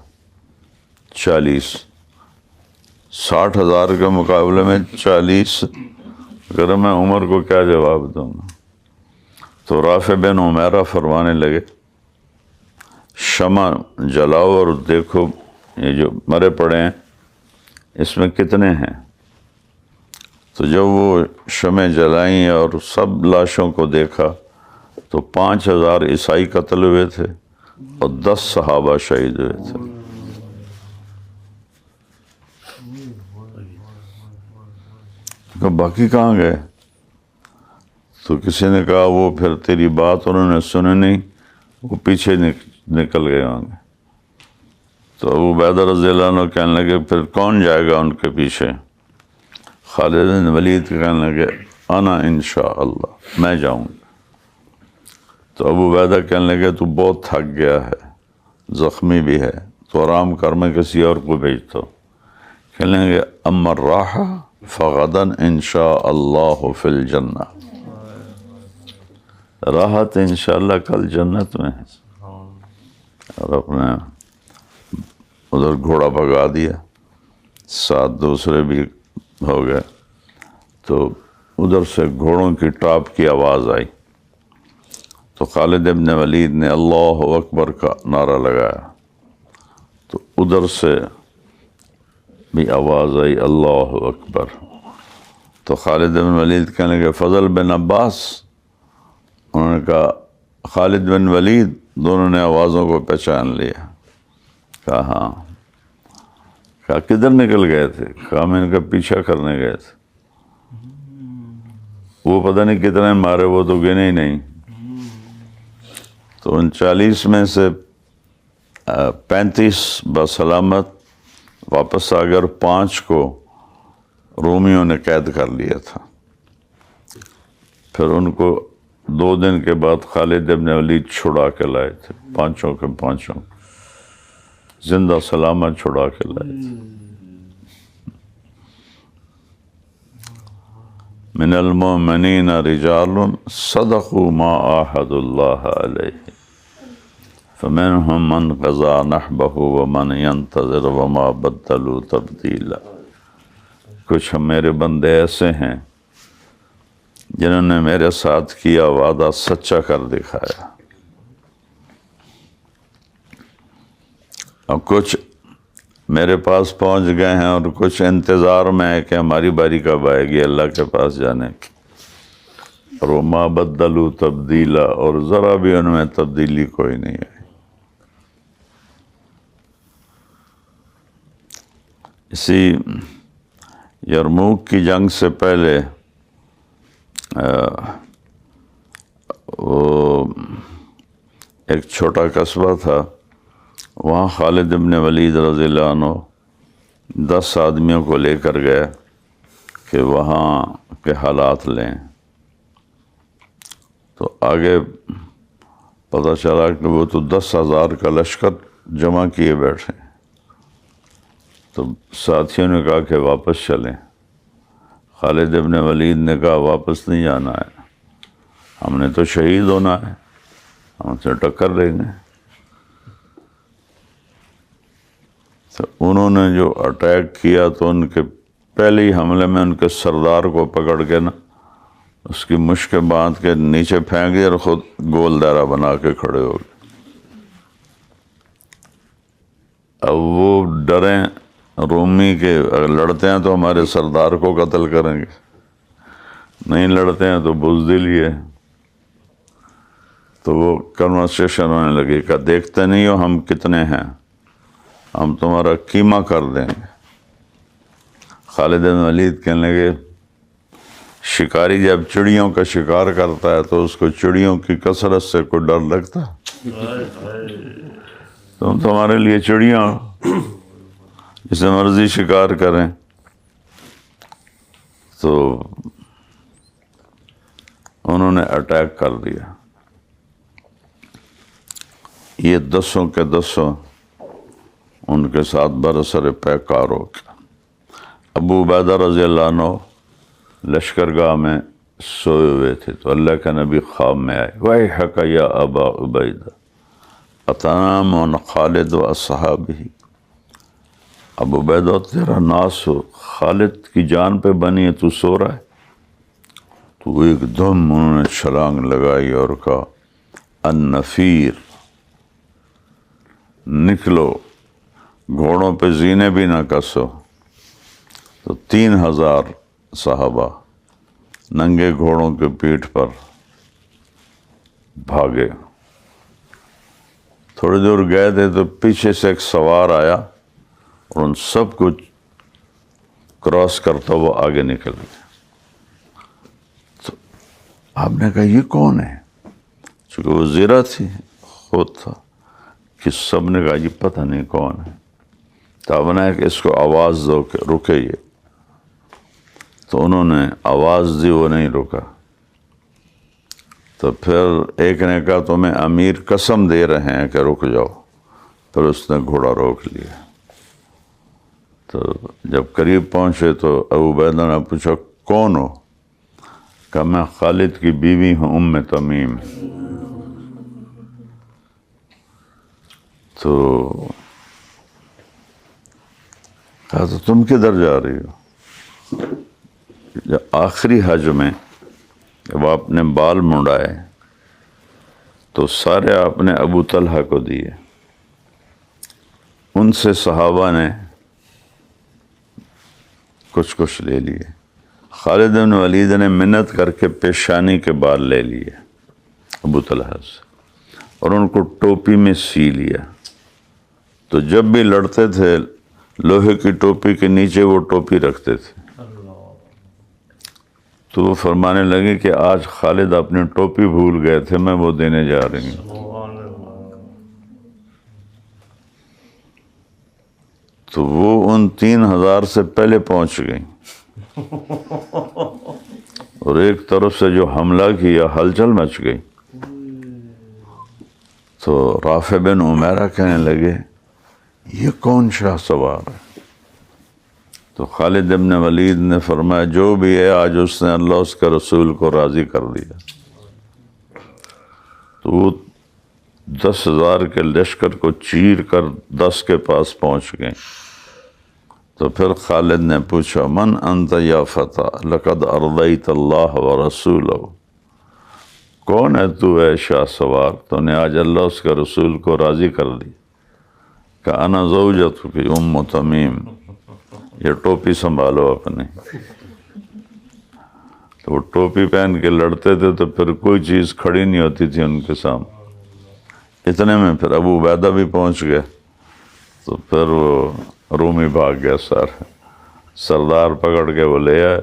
60,000 کے مقابلے میں 40، اگر میں عمر کو کیا جواب دوں گا؟ تو رافع بن عمیرہ فرمانے لگے شمع جلاؤ اور دیکھو یہ جو مرے پڑے ہیں اس میں کتنے ہیں۔ تو جب وہ شمع جلائیں اور سب لاشوں کو دیکھا تو 5,000 عیسائی قتل ہوئے تھے اور 10 صحابہ شہید ہوئے تھے۔ کہ باقی کہاں گئے؟ تو کسی نے کہا وہ پھر تیری بات انہوں نے سنی نہیں، وہ پیچھے نکل گئے ہوں گے۔ تو ابو عبیدہ رضی اللہ عنہ کہنے لگے پھر کون جائے گا ان کے پیچھے؟ خالد بن ولید کہنے لگے انا انشاءاللہ، میں جاؤں گا۔ تو ابو عبیدہ کہنے لگے تو بہت تھک گیا ہے، زخمی بھی ہے، تو آرام کر، میں کسی اور کو بھیجتا ہوں۔ کہنے لگے اما الراحہ فغدا انشاء اللہ فی الجنہ، راحت انشاءاللہ کل جنت میں ہے. اور اپنے ادھر گھوڑا بھگا دیا، ساتھ دوسرے بھی ہو گئے، تو ادھر سے گھوڑوں کی ٹاپ کی آواز آئی تو خالد ابن ولید نے اللہ اکبر کا نعرہ لگایا، تو ادھر سے بھی آواز آئی اللہ اکبر. تو خالد بن ولید کہنے لگے فضل بن عباس. انہوں نے کہا خالد بن ولید. دونوں نے آوازوں کو پہچان لیا. کہا ہاں. کہا کدھر نکل گئے تھے؟ کہا میں ان کا پیچھا کرنے گئے تھے. وہ پتہ نہیں کتنے مارے، وہ تو گنے ہی نہیں. تو ان 40 میں سے 35 بسلامت واپس آ گئے اور 5 کو رومیوں نے قید کر لیا تھا. پھر ان کو 2 دن کے بعد خالد ابن ولید چھڑا کے لائے تھے، 5 کے 5 زندہ سلامت چھڑا کے لائے تھے. من المؤمنین رجال صدقوا ما عاهدوا الله علیہ فمنهم من قضى نحبه ومن ينتظر وما بدلوا تبدیلا. کچھ میرے بندے ایسے ہیں جنہوں نے میرے ساتھ کیا وعدہ سچا کر دکھایا، اور کچھ میرے پاس پہنچ گئے ہیں اور کچھ انتظار میں ہے کہ ہماری باری کب آئے گی اللہ کے پاس جانے کی. اور وما بدلوا تبدیلا، اور ذرا بھی ان میں تبدیلی کوئی نہیں ہے. اسی یرموک کی جنگ سے پہلے وہ ایک چھوٹا قصبہ تھا، وہاں خالد ابن ولید رضی اللہ عنہ 10 آدمیوں کو لے کر گئے کہ وہاں کے حالات لیں. تو آگے پتہ چلا کہ وہ تو 10,000 کا لشکر جمع کیے بیٹھے. تو ساتھیوں نے کہا کہ واپس چلیں. خالد ابن ولید نے کہا واپس نہیں جانا ہے، ہم نے تو شہید ہونا ہے، ہم سے ٹکر لیں گے. تو انہوں نے جو اٹیک کیا تو ان کے پہلے ہی حملے میں ان کے سردار کو پکڑ کے نا اس کی مشکیں باندھ کے نیچے پھینک دیا اور خود گول دائرہ بنا کے کھڑے ہو گئے. اب وہ ڈریں رومی کے، اگر لڑتے ہیں تو ہمارے سردار کو قتل کریں گے، نہیں لڑتے ہیں تو بزدلی ہے. تو وہ کنورسیشن ہونے لگی کہ دیکھتے نہیں ہو ہم کتنے ہیں، ہم تمہارا قیمہ کر دیں گے. خالد بن ولید کہنے لگے شکاری جب چڑیوں کا شکار کرتا ہے تو اس کو چڑیوں کی کثرت سے کوئی ڈر لگتا؟ تم تمہارے لیے چڑیاں جسے مرضی شکار کریں. تو انہوں نے اٹیک کر دیا. یہ 10 کے 10 ان کے ساتھ برسر پیکار ہو گیا. ابو عبیدہ رضی اللہ عنہ لشکر گاہ میں سوئے ہوئے تھے تو اللہ کے نبی خواب میں آئے. وَيْحَكَ يَا أَبَا عُبَيْدَةَ أَتَنَامُ خَالِدُ وَأَصْحَابِهِ. ابو عبیدہ تیرا ناس ہو، خالد کی جان پہ بنی ہے، تو سو رہا ہے. تو ایک دم انہوں نے چھلانگ لگائی اور کہا النفیر، نکلو، گھوڑوں پہ زینے بھی نہ کسو. تو 3,000 صحابہ ننگے گھوڑوں کے پیٹھ پر بھاگے. تھوڑی دور گئے تھے تو پیچھے سے ایک سوار آیا اور ان سب کو کراس کرتا ہوا آگے نکل گیا. تو آپ نے کہا یہ کون ہے؟ چونکہ وہ زیرہ تھی، خود تھا، کہ سب نے کہا یہ پتہ نہیں کون ہے. تو آپ نے کہ اس کو آواز دو کہ رکے. یہ تو انہوں نے آواز دی، وہ نہیں رکا. تو پھر ایک نے کہا تمہیں امیر قسم دے رہے ہیں کہ رک جاؤ. پھر اس نے گھوڑا روک لیا. تو جب قریب پہنچے تو ابو عبیدہ نے پوچھا کون ہو؟ کہ میں خالد کی بیوی ہوں ام تمیم. تو کہا تو تم کدھر جا رہی ہو؟ جب آخری حج میں جب آپ نے بال منڈائے تو سارے آپ نے ابو طلحہ کو دیے. ان سے صحابہ نے کچھ کچھ لے لیے. خالد بن ولید نے منت کر کے پیشانی کے بال لے لیے ابو طلحہ سے اور ان کو ٹوپی میں سی لیا. تو جب بھی لڑتے تھے لوہے کی ٹوپی کے نیچے وہ ٹوپی رکھتے تھے. تو وہ فرمانے لگے کہ آج خالد اپنی ٹوپی بھول گئے تھے، میں وہ دینے جا رہی ہوں. تو وہ ان 3000 سے پہلے پہنچ گئیں اور ایک طرف سے جو حملہ کیا ہلچل مچ گئی. تو رافع بن عمیرہ کہنے لگے یہ کون شاہ سوار ہے؟ تو خالد بن ولید نے فرمایا جو بھی ہے آج اس نے اللہ اس کے رسول کو راضی کر دیا. تو وہ 10,000 کے لشکر کو چیر کر 10 کے پاس پہنچ گئے. تو پھر خالد نے پوچھا من انت یا فتح لقد ارضیت اللہ ورسولہ، کون ہے تو اے شاہ سوار، تو نے آج اللہ اس کے رسول کو راضی کر دی. کہ انا زوجتک ام تمیم، یہ ٹوپی سنبھالو اپنی. تو وہ ٹوپی پہن کے لڑتے تھے تو پھر کوئی چیز کھڑی نہیں ہوتی تھی ان کے سامنے. اتنے میں پھر ابو عبیدہ بھی پہنچ گئے. تو پھر وہ رومی بھاگ گیا، سارے سردار پکڑ کے وہ لے آئے،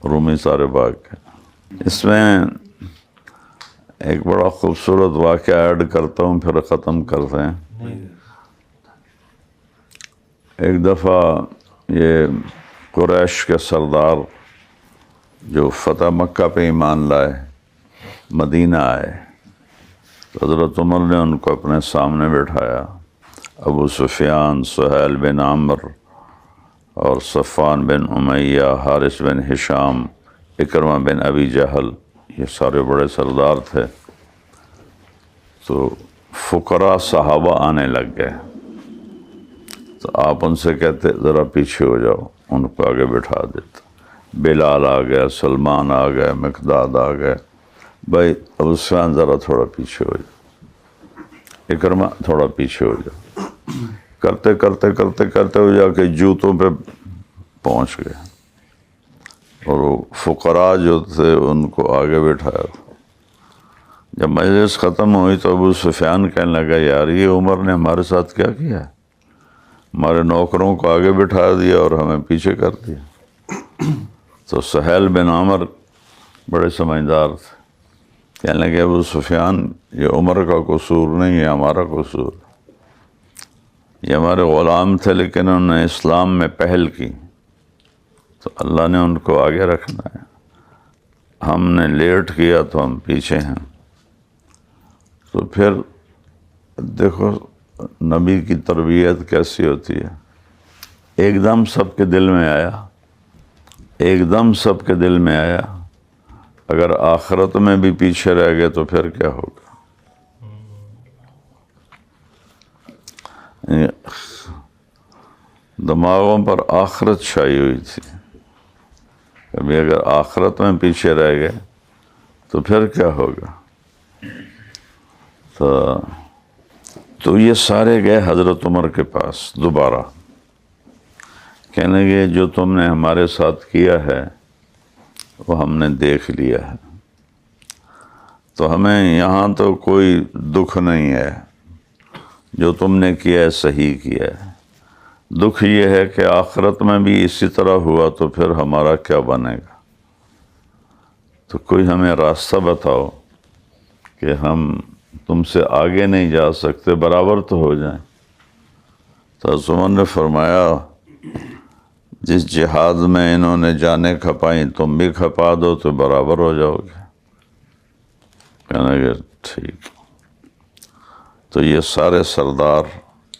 رومی سارے بھاگ گئے. اس میں ایک بڑا خوبصورت واقعہ ایڈ کرتا ہوں پھر ختم کرتے ہیں. ایک دفعہ یہ قریش کے سردار جو فتح مکہ پہ ایمان لائے مدینہ آئے تو حضرت عمر نے ان کو اپنے سامنے بٹھایا. ابو سفیان، سہیل بن عمر اور صفوان بن امیہ، حارث بن ہشام، اکرمہ بن ابی جہل، یہ سارے بڑے سردار تھے. تو فقراء صحابہ آنے لگ گئے. تو آپ ان سے کہتے ذرا پیچھے ہو جاؤ، ان کو آگے بٹھا دیتے. بلال آ گیا، سلمان آ گئے، مقداد آ گئے. بھائی ابو سفیان ذرا تھوڑا پیچھے ہو جاؤ، اکرمہ تھوڑا پیچھے ہو جاؤ. کرتے کرتے کرتے کرتے ہو جا کے جوتوں پہ پہنچ گئے اور وہ فقراء جو تھے ان کو آگے بٹھایا. جب مجلس ختم ہوئی تو ابو سفیان کہنے لگا یار یہ عمر نے ہمارے ساتھ کیا کیا ہے، ہمارے نوکروں کو آگے بٹھا دیا اور ہمیں پیچھے کر دیا. تو سہیل بن عمر بڑے سمجھدار تھے، کہنے لگے ابو سفیان یہ عمر کا قصور نہیں ہے، ہمارا قصور. یہ ہمارے غلام تھے لیکن انہوں نے اسلام میں پہل کی تو اللہ نے ان کو آگے رکھنا ہے. ہم نے لیٹ کیا تو ہم پیچھے ہیں. تو پھر دیکھو نبی کی تربیت کیسی ہوتی ہے. ایک دم سب کے دل میں آیا، ایک دم سب کے دل میں آیا، اگر آخرت میں بھی پیچھے رہ گئے تو پھر کیا ہوگا. دماغوں پر آخرت چھائی ہوئی تھی، کبھی اگر آخرت میں پیچھے رہ گئے تو پھر کیا ہوگا. تو یہ سارے گئے حضرت عمر کے پاس دوبارہ، کہنے لگے جو تم نے ہمارے ساتھ کیا ہے وہ ہم نے دیکھ لیا ہے، تو ہمیں یہاں تو کوئی دکھ نہیں ہے، جو تم نے کیا ہے صحیح کیا ہے. دکھ یہ ہے کہ آخرت میں بھی اسی طرح ہوا تو پھر ہمارا کیا بنے گا. تو کوئی ہمیں راستہ بتاؤ کہ ہم تم سے آگے نہیں جا سکتے، برابر تو ہو جائیں. تو عمر نے فرمایا جس جہاد میں انہوں نے جانیں کھپائیں تم بھی کھپا دو تو برابر ہو جاؤ گے. کہنے لگے ٹھیک. تو یہ سارے سردار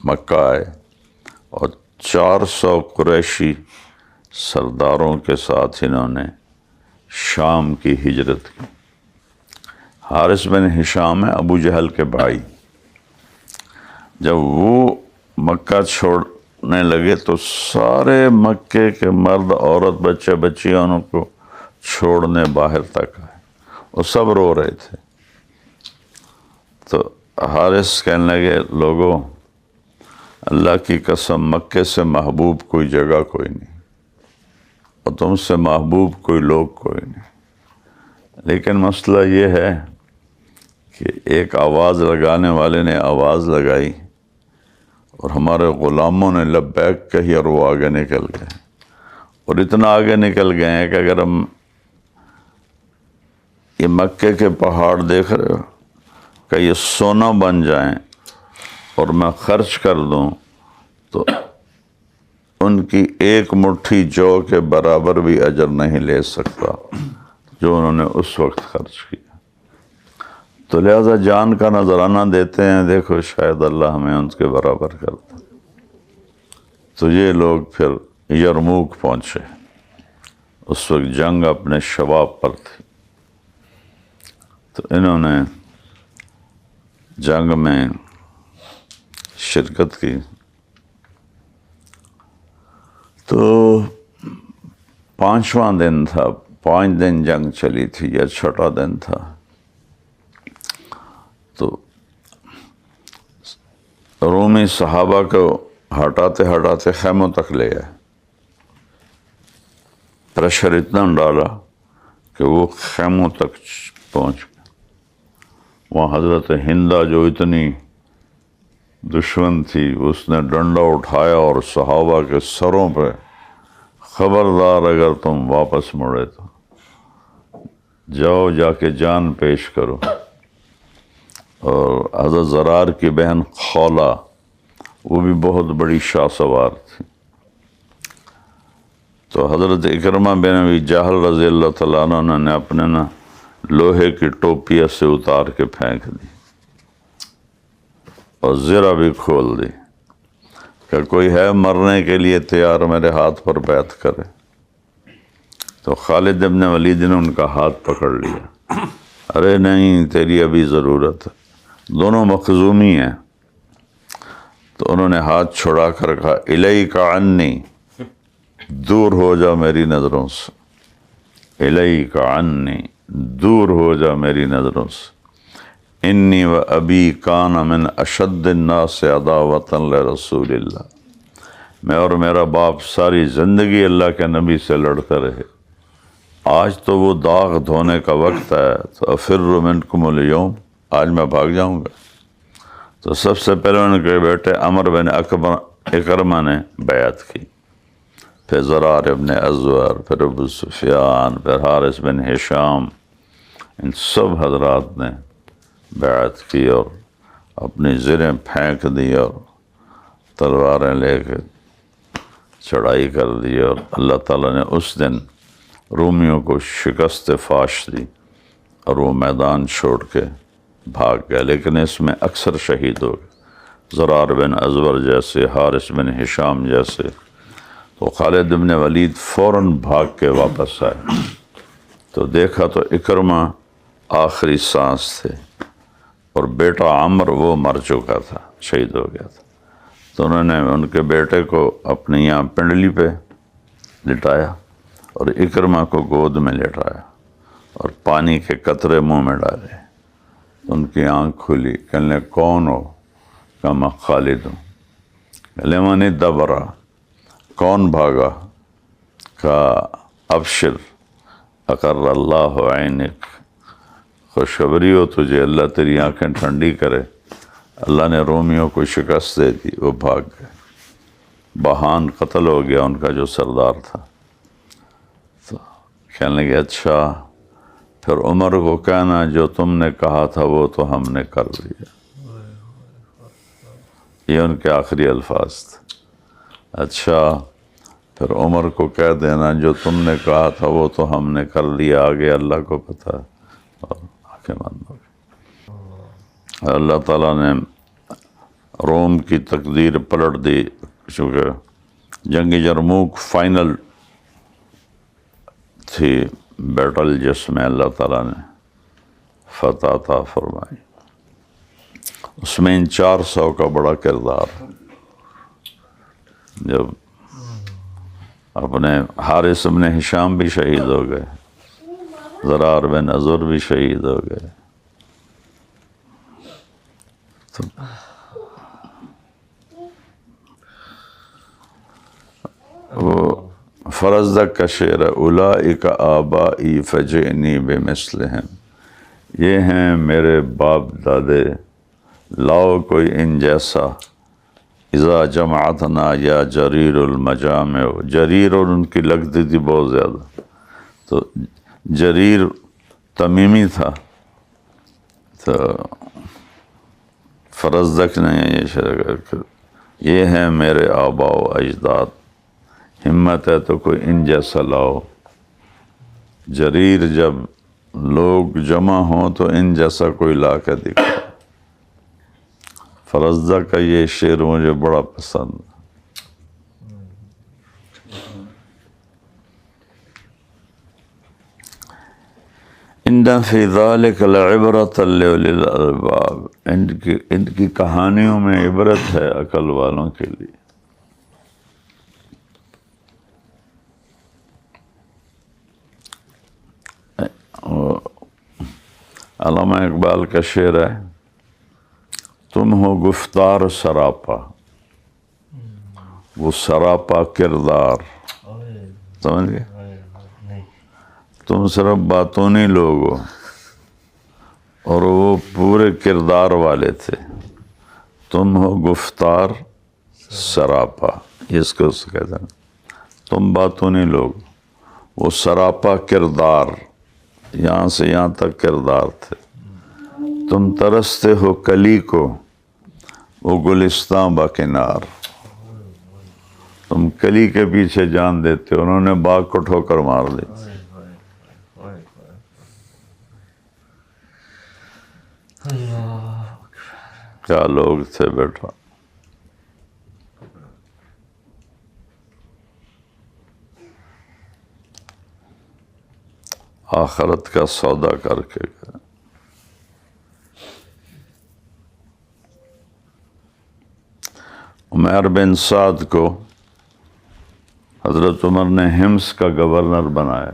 مکہ آئے اور 400 قریشی سرداروں کے ساتھ انہوں نے شام کی ہجرت کی۔ حارث بن ہشام ہے ابو جہل کے بھائی۔ جب وہ مکہ چھوڑنے لگے تو سارے مکے کے مرد عورت بچے بچیاں ان کو چھوڑنے باہر تک آئے، وہ سب رو رہے تھے۔ تو حارث کہنے لگے لوگوں، اللہ کی قسم مکے سے محبوب کوئی جگہ کوئی نہیں، اور تم سے محبوب کوئی لوگ کوئی نہیں، لیکن مسئلہ یہ ہے کہ ایک آواز لگانے والے نے آواز لگائی اور ہمارے غلاموں نے لبیک کہی اور وہ آگے نکل گئے، اور اتنا آگے نکل گئے ہیں کہ اگر ہم یہ مکے کے پہاڑ دیکھ رہے ہو کہ یہ سونا بن جائیں اور میں خرچ کر دوں تو ان کی ایک مٹھی جو کے برابر بھی اجر نہیں لے سکتا جو انہوں نے اس وقت خرچ کیا۔ تو لہذا جان کا نذرانہ دیتے ہیں، دیکھو شاید اللہ ہمیں ان کے برابر کر دے۔ تو یہ لوگ پھر یرموک پہنچے، اس وقت جنگ اپنے شباب پر تھی، تو انہوں نے جنگ میں شرکت کی۔ تو 5واں دن تھا، 5 دن جنگ چلی تھی یا 6واں دن تھا، تو رومی صحابہ کو ہٹاتے ہٹاتے خیموں تک لے آئے، پریشر اتنا ڈالا کہ وہ خیموں تک پہنچ گئے۔ وہاں حضرت ہندہ جو اتنی دشمن تھی، اس نے ڈنڈا اٹھایا اور صحابہ کے سروں پہ، خبردار اگر تم واپس مڑے تو جاؤ جا کے جان پیش کرو۔ اور حضرت زرار کی بہن خولہ، وہ بھی بہت بڑی شاہ سوار تھی، تو حضرت اکرمہ بن ابی جہل رضی اللہ تعالیٰ عنہ نے اپنے نا لوہے کی ٹوپی سے اتار کے پھینک دی اور زرہ بھی کھول دی کہ کوئی ہے مرنے کے لیے تیار میرے ہاتھ پر بیعت کرے۔ تو خالد بن ولید نے ان کا ہاتھ پکڑ لیا، ارے نہیں تیری ابھی ضرورت ہے، دونوں مخزومی ہیں۔ تو انہوں نے ہاتھ چھڑا کر کہا الیک عنی، دور ہو جا میری نظروں سے، الیک عنی، دور ہو جا میری نظروں سے، انی و ابی کان من اشد الناس عداوۃ لرسول اللہ، میں اور میرا باپ ساری زندگی اللہ کے نبی سے لڑتے رہے، آج تو وہ داغ دھونے کا وقت ہے، تو افر منکم اليوم، آج میں بھاگ جاؤں گا۔ تو سب سے پہلے ان کے بیٹے عمر بن اکرمہ نے بیعت کی، پھر زرار ابن ازور، پھر ابو سفیان، پھر حارث بن ہشام، ان سب حضرات نے بیعت کی اور اپنی زریں پھینک دی اور تلواریں لے کے چڑھائی کر دی، اور اللہ تعالیٰ نے اس دن رومیوں کو شکست فاش دی اور وہ میدان چھوڑ کے بھاگ گئے۔ لیکن اس میں اکثر شہید ہو گئے، زرار بن ازور جیسے، حارث بن ہشام جیسے۔ تو خالد بن ولید فوراً بھاگ کے واپس آئے، تو دیکھا تو اکرمہ آخری سانس تھے، اور بیٹا عمر وہ مر چکا تھا، شہید ہو گیا تھا۔ تو انہوں نے ان کے بیٹے کو اپنے یہاں پنڈلی پہ لٹایا اور اکرمہ کو گود میں لٹایا اور پانی کے قطرے منہ میں ڈالے۔ ان کی آنکھ کھلی، کہنے کون ہو؟ کہا میں خالد ہوں۔ لمن دبرا، کون بھاگا؟ کہا ابشر اقر اللہ عینک، خوشخبری ہو تجھے، اللہ تیری آنکھیں ٹھنڈی کرے، اللہ نے رومیوں کو شکست دے دی۔ وہ بھاگ گئے، بہان قتل ہو گیا ان کا جو سردار تھا۔ تو کہنے لگے اچھا، پھر عمر کو کہنا جو تم نے کہا تھا وہ تو ہم نے کر لیا۔ یہ ان کے آخری الفاظ تھے۔ اچھا، پھر عمر کو کہہ دینا جو تم نے کہا تھا وہ تو ہم نے کر لیا، آگے اللہ کو پتہ ہے۔ اور آنکھیں بند ہو گئی۔ اللہ تعالیٰ نے روم کی تقدیر پلٹ دی، چونکہ جنگ یرموک فائنل تھی بیٹل جس میں اللہ تعالیٰ نے فتح عطا فرمائی، اس میں ان 400 کا بڑا کردار، جب اپنے حارث بن ہشام بھی شہید ہو گئے، زرار بن عذر بھی شہید ہو گئے، تو وہ فرزدق کا شعر ہے، اولئک آبائی فجئنی بمثلہم، یہ ہیں میرے باپ دادے، لاؤ کوئی ان جیسا، اذا جمعتنا یا جریر المجامع، جریر اور ان کی لگتی تھی بہت زیادہ، تو جریر تمیمی تھا، تو فرزدق نے یہ شعر کہ یہ ہیں میرے آبا و اجداد، ہمت ہے تو کوئی ان جیسا لاؤ، جریر جب لوگ جمع ہوں تو ان جیسا کوئی لا کے دکھا۔ فرزدق کا یہ شعر مجھے بڑا پسند ہے۔ ان فی ذلک لعبرۃ لأولی الالباب، ان کی کہانیوں میں عبرت ہے عقل والوں کے لیے۔ علامہ اقبال کا شعر ہے، تم ہو گفتار سراپا، وہ سراپا کردار، سمجھ گئے؟ تم صرف باتونی لوگ ہو اور وہ پورے کردار والے تھے، تم ہو گفتار سراپا، اس کو کہتے ہیں، تم باتونی لوگ، وہ سراپا کردار، یہاں سے یہاں تک کردار تھے، تم ترستے ہو کلی کو، وہ گلستاں باکنار، تم کلی کے پیچھے جان دیتے، انہوں نے باغ کو ٹھوکر مار دی۔ کیا لوگ تھے بیٹا۔ آخرت کا سودا کر کے گئے۔ عمیر بن سعد کو حضرت عمر نے حمص کا گورنر بنایا،